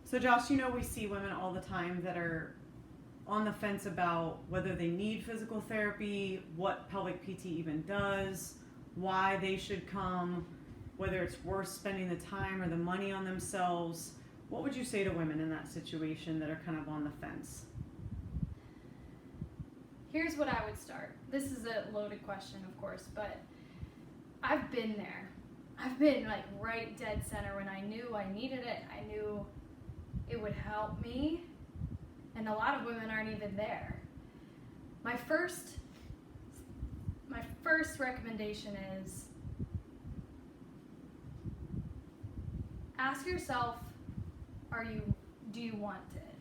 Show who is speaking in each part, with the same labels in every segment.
Speaker 1: So Josh, we see women all the time that are on the fence about whether they need physical therapy, what pelvic PT even does, why they should come, whether it's worth spending the time or the money on themselves. What would you say to women in that situation that are kind of on the fence?
Speaker 2: Here's what I would start. This is a loaded question, of course, but I've been there. I've been like right dead center when I knew I needed it. I knew it would help me. And a lot of women aren't even there. My first recommendation is ask yourself, do you want it?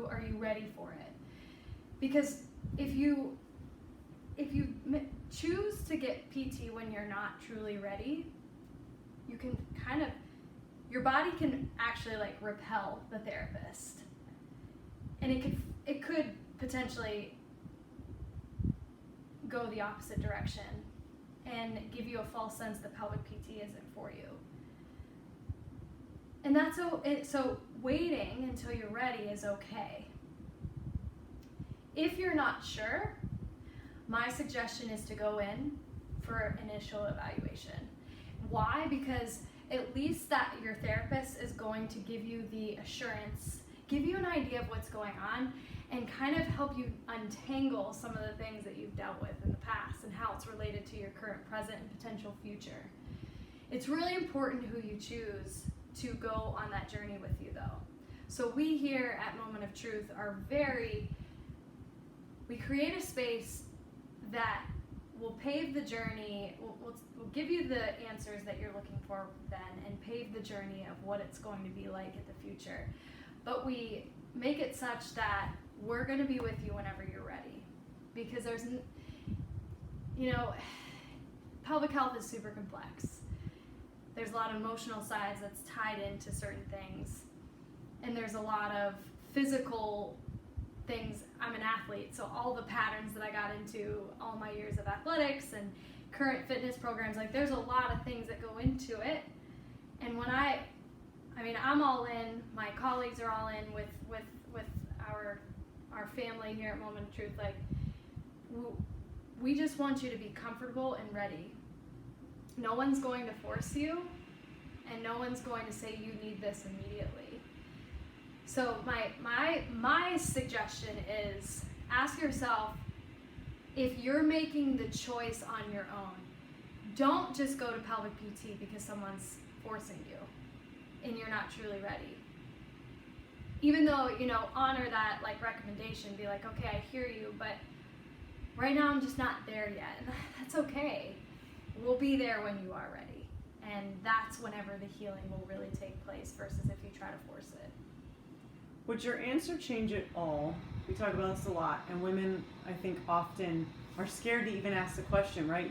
Speaker 2: Are you ready for it? Because if you choose to get PT when you're not truly ready, you can your body can actually like repel the therapist. And it could potentially go the opposite direction and give you a false sense that pelvic PT isn't for you. And so waiting until you're ready is okay. If you're not sure, my suggestion is to go in for initial evaluation. Why? Because at least that your therapist is going to give you the assurance, give you an idea of what's going on, and kind of help you untangle some of the things that you've dealt with in the past and how it's related to your current, present, and potential future. It's really important who you choose to go on that journey with you, though. So we here at Moment of Truth are we create a space that will pave the journey, will give you the answers that you're looking for then, and pave the journey of what it's going to be like in the future. But we make it such that we're going to be with you whenever you're ready. Because there's, pelvic health is super complex. There's a lot of emotional sides that's tied into certain things. And there's a lot of physical things. I'm an athlete, so all the patterns that I got into all my years of athletics and current fitness programs, like there's a lot of things that go into it. And when I'm all in, my colleagues are all in with our family here at Moment of Truth, like we just want you to be comfortable and ready. No one's going to force you, and no one's going to say you need this immediately. So my suggestion is ask yourself, if you're making the choice on your own, don't just go to pelvic PT because someone's forcing you and you're not truly ready. Even though, honor that recommendation, be like, okay, I hear you, but right now I'm just not there yet. And that's okay. We'll be there when you are ready. And that's whenever the healing will really take place versus if you try to force it.
Speaker 1: Would your answer change at all? We talk about this a lot, and women, I think, often are scared to even ask the question, right?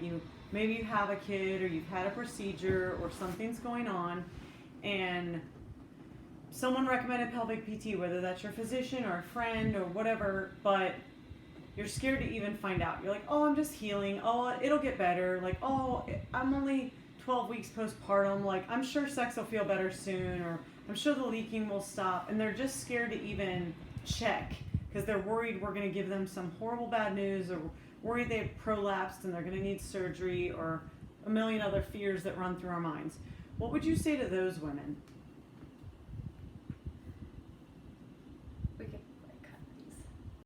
Speaker 1: Maybe you have a kid, or you've had a procedure, or something's going on, and someone recommended pelvic PT, whether that's your physician or a friend or whatever, but you're scared to even find out. You're like, oh, I'm just healing. Oh, it'll get better. Like, oh, I'm only 12 weeks postpartum. Like, I'm sure sex will feel better soon, or I'm sure the leaking will stop. And they're just scared to even check because they're worried we're going to give them some horrible bad news, or worried they've prolapsed and they're going to need surgery, or a million other fears that run through our minds. What would you say to those women?